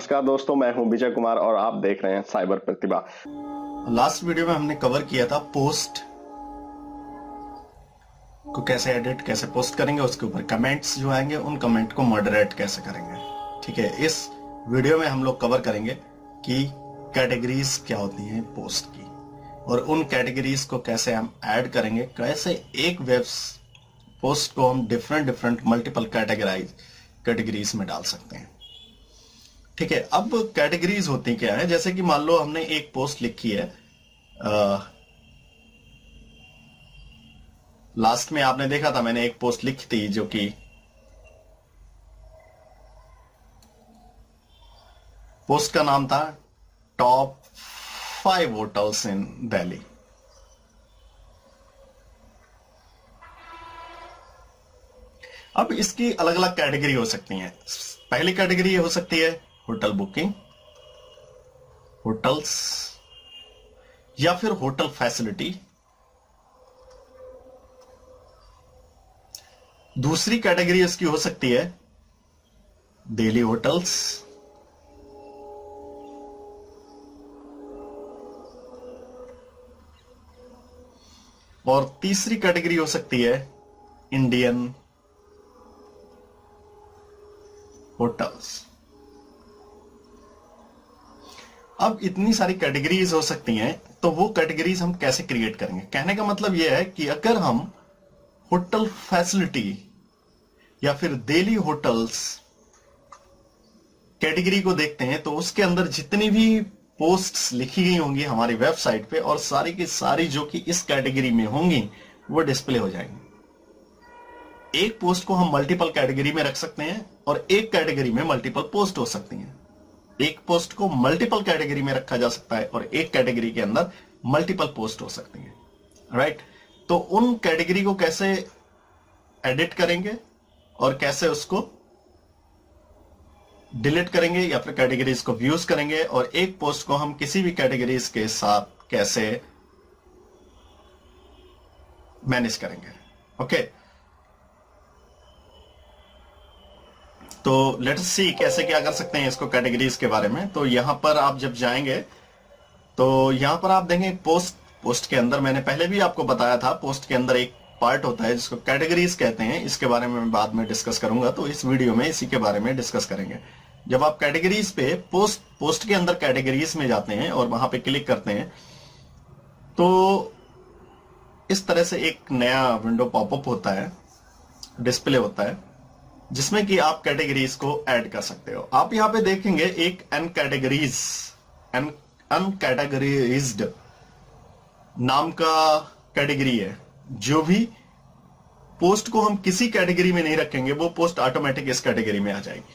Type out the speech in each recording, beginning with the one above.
नमस्कार दोस्तों, मैं हूं विजय कुमार और आप देख रहे हैं साइबर प्रतिभा। लास्ट वीडियो में हमने कवर किया था पोस्ट को कैसे एडिट कैसे पोस्ट करेंगे, उसके ऊपर कमेंट्स जो आएंगे उन कमेंट को मॉडरेट कैसे करेंगे। ठीक है, इस वीडियो में हम लोग कवर करेंगे कि कैटेगरीज क्या होती हैं पोस्ट की और उन कैटेगरीज को कैसे हम ऐड करेंगे, कैसे एक वेब पोस्ट को हम डिफरेंट डिफरेंट मल्टीपल कैटेगरीज में डाल सकते हैं। ठीक है, अब कैटेगरीज होती क्या है, जैसे कि मान लो हमने एक पोस्ट लिखी है। लास्ट में आपने देखा था मैंने एक पोस्ट लिखी थी जो कि पोस्ट का नाम था टॉप 5 होटल्स इन दिल्ली। अब इसकी अलग अलग कैटेगरी हो सकती हैं। पहली कैटेगरी हो सकती है होटल बुकिंग, होटल्स या फिर होटल फैसिलिटी। दूसरी कैटेगरी इसकी हो सकती है डेली होटल्स, और तीसरी कैटेगरी हो सकती है इंडियन होटल्स। अब इतनी सारी कैटेगरीज हो सकती हैं, तो वो कैटेगरीज हम कैसे क्रिएट करेंगे। कहने का मतलब यह है कि अगर हम होटल फैसिलिटी या फिर डेली होटल्स कैटेगरी को देखते हैं तो उसके अंदर जितनी भी पोस्ट्स लिखी गई होंगी हमारी वेबसाइट पे और सारी की सारी जो कि इस कैटेगरी में होंगी वो डिस्प्ले हो जाएंगी। एक पोस्ट को हम मल्टीपल कैटेगरी में रख सकते हैं और एक कैटेगरी में मल्टीपल पोस्ट हो सकती हैं। एक पोस्ट को मल्टीपल कैटेगरी में रखा जा सकता है और एक कैटेगरी के अंदर मल्टीपल पोस्ट हो सकती हैं। राइट, तो उन कैटेगरी को कैसे एडिट करेंगे और कैसे उसको डिलीट करेंगे या फिर कैटेगरीज को व्यूज करेंगे और एक पोस्ट को हम किसी भी कैटेगरीज के साथ कैसे मैनेज करेंगे। ओके, तो लेट्स सी कैसे क्या कर सकते हैं इसको कैटेगरीज के बारे में। तो यहां पर आप जब जाएंगे तो यहां पर आप देंगे पोस्ट के अंदर मैंने पहले भी आपको बताया था, पोस्ट के अंदर एक पार्ट होता है जिसको कैटेगरीज कहते हैं। इसके बारे में मैं बाद में डिस्कस करूंगा, तो इस वीडियो में इसी के बारे में डिस्कस करेंगे। जब आप कैटेगरीज पे पोस्ट के अंदर कैटेगरीज में जाते हैं और वहां पे क्लिक करते हैं तो इस तरह से एक नया विंडो पॉपअप होता है, डिस्प्ले होता है, जिसमें कि आप कैटेगरीज को ऐड कर सकते हो। आप यहां पे देखेंगे एक अनकैटेगरीज्ड नाम का कैटेगरी है। जो भी पोस्ट को हम किसी कैटेगरी में नहीं रखेंगे वो पोस्ट ऑटोमेटिक इस कैटेगरी में आ जाएगी।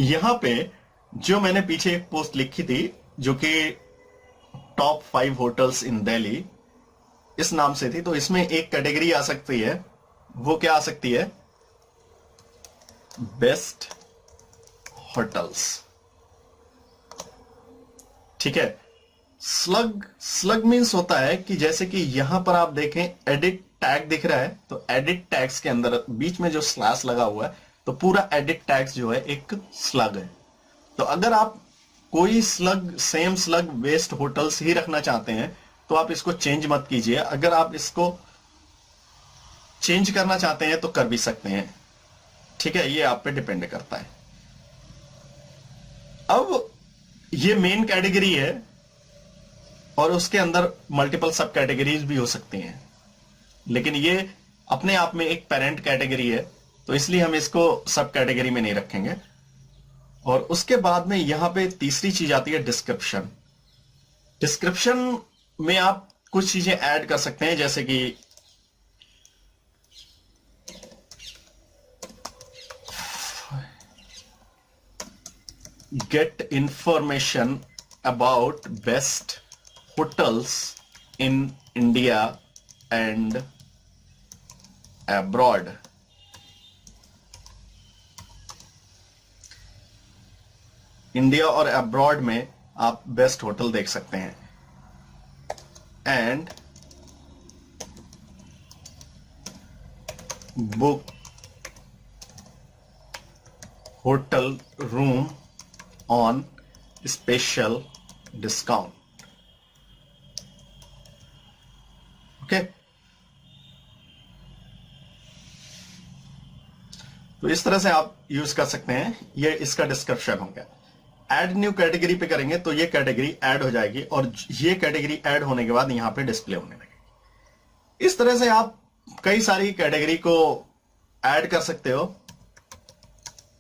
यहां पे जो मैंने पीछे एक पोस्ट लिखी थी जो कि टॉप 5 होटल्स इन दिल्ली इस नाम से थी, तो इसमें एक कैटेगरी आ सकती है। वो क्या आ सकती है, बेस्ट होटल्स। ठीक है, स्लग मीन्स होता है कि जैसे कि यहां पर आप देखें एडिट टैग दिख रहा है, तो एडिट टैग्स के अंदर बीच में जो स्लैश लगा हुआ है तो पूरा एडिट टैग्स जो है एक स्लग है। तो अगर आप कोई सेम स्लग बेस्ट होटल्स ही रखना चाहते हैं तो आप इसको चेंज मत कीजिए। अगर आप इसको चेंज करना चाहते हैं तो कर भी सकते हैं। ठीक है, ये आप पे डिपेंड करता है। अब ये मेन कैटेगरी है और उसके अंदर मल्टीपल सब कैटेगरीज भी हो सकती हैं, लेकिन ये अपने आप में एक पेरेंट कैटेगरी है तो इसलिए हम इसको सब कैटेगरी में नहीं रखेंगे। और उसके बाद में यहां पे तीसरी चीज आती है डिस्क्रिप्शन। डिस्क्रिप्शन में आप कुछ चीजें ऐड कर सकते हैं, जैसे कि get information about best hotels in India and abroad. India और अब्रॉड में आप बेस्ट होटल देख सकते हैं। And book hotel room on special discount. Okay, तो इस तरह से आप यूज कर सकते हैं। ये इसका डिस्क्रिप्शन हो गया। ऐड न्यू कैटेगरी पे करेंगे तो ये कैटेगरी ऐड हो जाएगी और ये कैटेगरी ऐड होने के बाद यहां पे डिस्प्ले होने लगेगी। इस तरह से आप कई सारी कैटेगरी को ऐड कर सकते हो।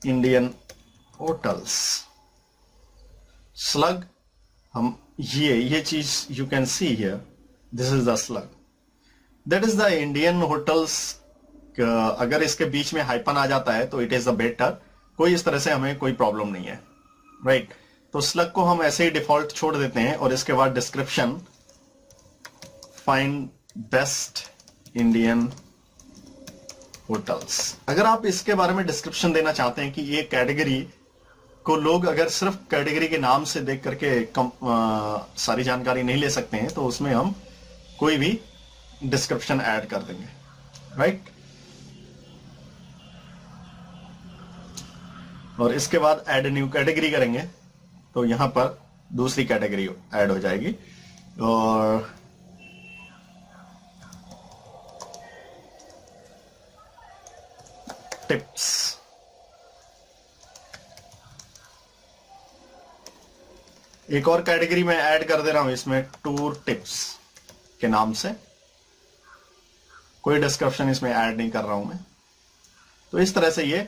इंडियन होटल्स स्लग, हम ये चीज you can see here, this is the slug, that is the Indian hotels. अगर इसके बीच में हाइपन आ जाता है तो इट इज द बेटर, कोई इस तरह से हमें कोई प्रॉब्लम नहीं है, राइट। तो स्लग को हम ऐसे ही डिफॉल्ट छोड़ देते हैं और इसके बाद description, find best Indian hotels. अगर आप इसके बारे में डिस्क्रिप्शन देना चाहते हैं कि ये कैटेगरी को लोग अगर सिर्फ कैटेगरी के नाम से देख करके सारी जानकारी नहीं ले सकते हैं, तो उसमें हम कोई भी डिस्क्रिप्शन ऐड कर देंगे, राइट। और इसके बाद ऐड न्यू कैटेगरी करेंगे तो यहां पर दूसरी कैटेगरी ऐड हो जाएगी। और टिप्स, एक और कैटेगरी में ऐड कर दे रहा हूं इसमें, टूर टिप्स के नाम से। कोई डिस्क्रिप्शन इसमें ऐड नहीं कर रहा हूं मैं। तो इस तरह से ये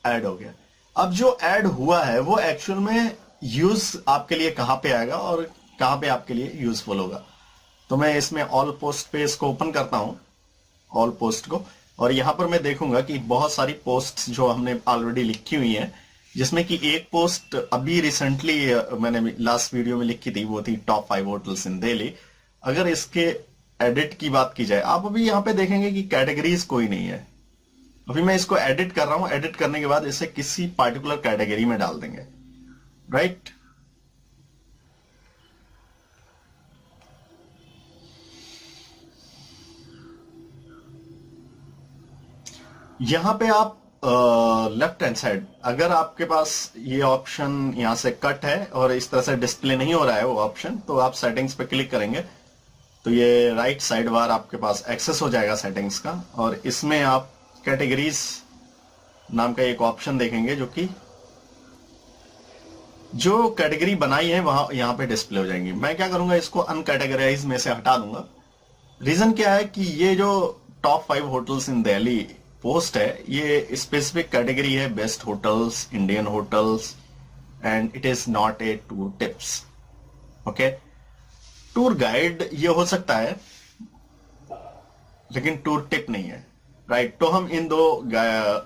ऐड हो गया। अब जो ऐड हुआ है वो एक्चुअल में यूज आपके लिए कहां पे आएगा और कहां पे आपके लिए यूजफुल होगा। तो मैं इसमें ऑल पोस्ट पे इसको ओपन करता हूं, ऑल पोस्ट को, और यहां पर मैं देखूंगा कि बहुत सारी पोस्ट जो हमने ऑलरेडी लिखी हुई हैं, जिसमें कि एक पोस्ट अभी रिसेंटली मैंने लास्ट वीडियो में लिखी थी, वो थी टॉप 5 होटल्स इन दिल्ली। अगर इसके एडिट की बात की जाए, आप अभी यहां पे देखेंगे कि कैटेगरीज कोई नहीं है। अभी मैं इसको एडिट कर रहा हूं, एडिट करने के बाद इसे किसी पार्टिकुलर कैटेगरी में डाल देंगे, राइट। यहां पे आप लेफ्ट हैंड साइड, अगर आपके पास ये ऑप्शन यहां से कट है और इस तरह से डिस्प्ले नहीं हो रहा है वो ऑप्शन, तो आप सेटिंग्स पे क्लिक करेंगे तो ये राइट साइड बार आपके पास एक्सेस हो जाएगा सेटिंग्स का। और इसमें आप कैटेगरीज नाम का एक ऑप्शन देखेंगे जो कैटेगरी बनाई है वहां यहां पे डिस्प्ले हो जाएंगी। मैं क्या करूंगा, इसको अनकैटेगराइज में से हटा दूंगा। रीजन क्या है कि ये जो टॉप 5 होटल्स इन दिल्ली पोस्ट है, ये स्पेसिफिक कैटेगरी है best hotels, Indian hotels, and it is not a tour tips. Okay, tour guide ये हो सकता है लेकिन टूर टिप नहीं है, राइट। तो हम इन दो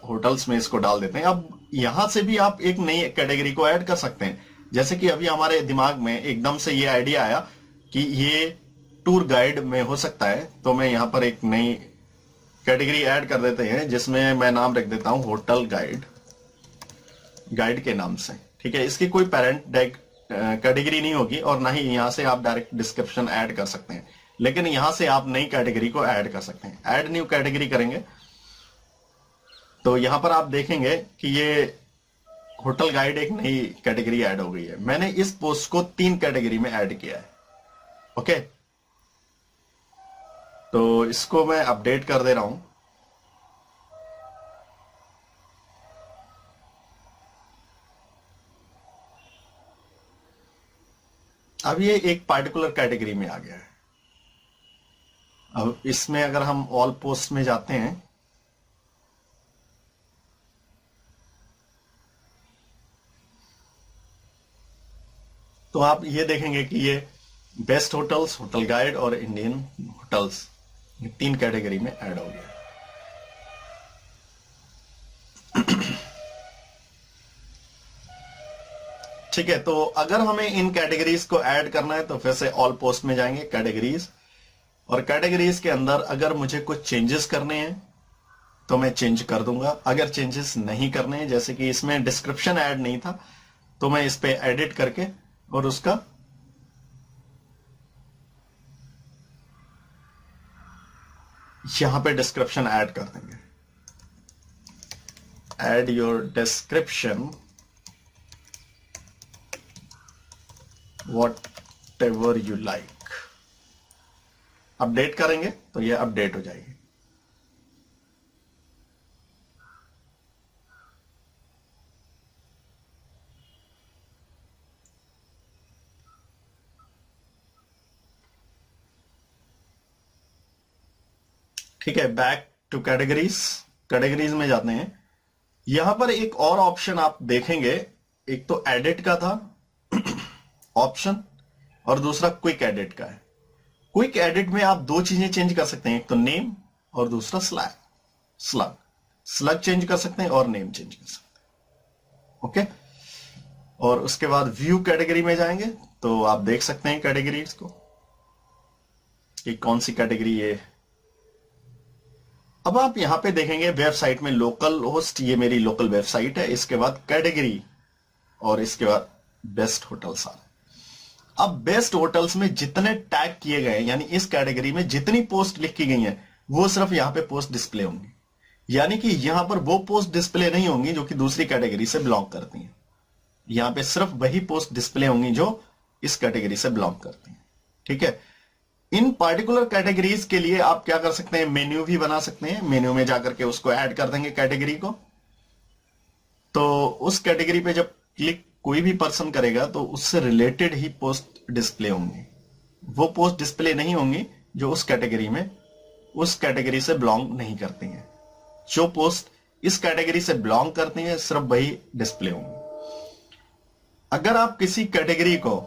होटल्स में इसको डाल देते हैं। अब यहां से भी आप एक नई कैटेगरी को ऐड कर सकते हैं। जैसे कि अभी हमारे दिमाग में एकदम से ये आइडिया आया कि ये टूर गाइड में हो सकता है, तो मैं यहां पर एक नई कैटेगरी ऐड कर देते हैं जिसमें मैं नाम रख देता हूं होटल गाइड, गाइड के नाम से, ठीक है। इसकी कोई पेरेंट कैटेगरी नहीं होगी और ना ही यहां से आप डायरेक्ट डिस्क्रिप्शन ऐड कर सकते हैं, लेकिन यहां से आप नई कैटेगरी को ऐड कर सकते हैं। ऐड न्यू कैटेगरी करेंगे तो यहां पर आप देखेंगे कि ये होटल गाइड एक नई कैटेगरी ऐड हो गई है। मैंने इस पोस्ट को 3 कैटेगरी में ऐड किया है, ओके। तो इसको मैं अपडेट कर दे रहा हूं। अब ये एक पार्टिकुलर कैटेगरी में आ गया है। अब इसमें अगर हम ऑल पोस्ट में जाते हैं तो आप ये देखेंगे कि ये बेस्ट होटल्स, होटल गाइड और इंडियन होटल्स, ये 3 कैटेगरी में ऐड हो गया। ठीक है, तो अगर हमें इन कैटेगरीज को ऐड करना है तो फिर से ऑल पोस्ट में जाएंगे, कैटेगरीज, और कैटेगरीज के अंदर अगर मुझे कुछ चेंजेस करने हैं तो मैं चेंज कर दूंगा। अगर चेंजेस नहीं करने हैं, जैसे कि इसमें डिस्क्रिप्शन ऐड नहीं था, तो मैं इस पे एडिट करके और उसका यहां पे डिस्क्रिप्शन ऐड कर देंगे। add your description whatever you like। Update करेंगे तो ये अपडेट हो जाएगी। ठीक है, बैक टू कैटेगरीज। कैटेगरीज में जाते हैं। यहां पर एक और ऑप्शन आप देखेंगे, एक तो एडिट का था ऑप्शन और दूसरा क्विक एडिट का है। क्विक एडिट में आप दो चीजें चेंज कर सकते हैं, एक तो नेम और दूसरा स्लग चेंज कर सकते हैं और नेम चेंज कर सकते हैं। ओके, और उसके बाद व्यू कैटेगरी में जाएंगे तो आप देख सकते हैं कैटेगरीज को कि कौन सी कैटेगरी ये। अब आप यहां पे देखेंगे वेबसाइट में लोकल होस्ट, ये मेरी लोकल वेबसाइट है। इसके बाद कैटेगरी और इसके बाद बेस्ट होटल्स आ रहे हैं। अब बेस्ट होटल्स में जितने टैग किए गए यानी इस कैटेगरी में जितनी पोस्ट लिखी गई हैं वो सिर्फ यहां पे पोस्ट डिस्प्ले होंगी, यानी कि यहां पर वो पोस्ट डिस्प्ले नहीं होंगी जो कि दूसरी कैटेगरी से बिलोंग करती हैं। यहां पे सिर्फ वही पोस्ट डिस्प्ले होंगी जो इस कैटेगरी से बिलोंग करती हैं। ठीक है, इन पार्टिकुलर कैटेगरीज के लिए आप क्या कर सकते हैं, मेन्यू भी बना सकते हैं। मेन्यू में जाकर के उसको ऐड कर देंगे कैटेगरी को, तो उस कैटेगरी पे जब क्लिक कोई भी पर्सन करेगा तो उससे रिलेटेड ही पोस्ट डिस्प्ले होंगी। वो पोस्ट डिस्प्ले नहीं होंगी जो उस कैटेगरी से बिलोंग नहीं करती हैं। जो पोस्ट इस कैटेगरी से बिलोंग करती हैं सिर्फ वही डिस्प्ले होंगी। अगर आप किसी कैटेगरी को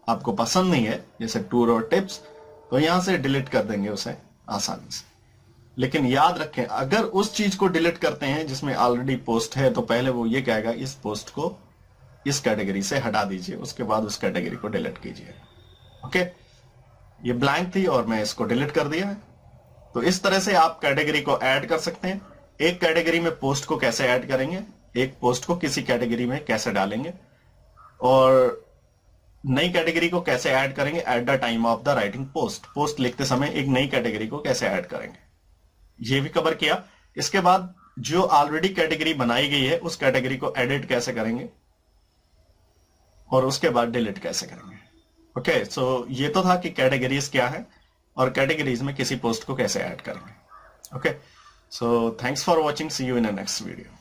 आपको पसंद नहीं है, जैसे टूर और टिप्स, तो यहां से डिलीट कर देंगे उसे आसानी से। लेकिन याद रखें, अगर उस चीज को डिलीट करते हैं जिसमें ऑलरेडी पोस्ट है तो पहले वो ये कहेगा इस पोस्ट को इस कैटेगरी से हटा दीजिए, उसके बाद उस कैटेगरी को डिलीट कीजिए। ओके, ये ब्लैंक थी और मैं इसको डिलीट कर दिया है। तो इस तरह से आप कैटेगरी को ऐड कर सकते हैं। एक कैटेगरी में पोस्ट को कैसे ऐड करेंगे, एक पोस्ट को किसी कैटेगरी में कैसे डालेंगे, और नई कैटेगरी को कैसे ऐड करेंगे at the time of the writing post. Post लिखते समय एक नई कैटेगरी को कैसे ऐड करेंगे, ये भी कवर किया। इसके बाद जो ऑलरेडी कैटेगरी बनाई गई है उस कैटेगरी को एडिट कैसे करेंगे और उसके बाद डिलीट कैसे करेंगे। ओके, सो ये तो था कि कैटेगरीज क्या है और कैटेगरीज में किसी पोस्ट को कैसे ऐड करेंगे। Okay, so thanks for watching, see you in the next video.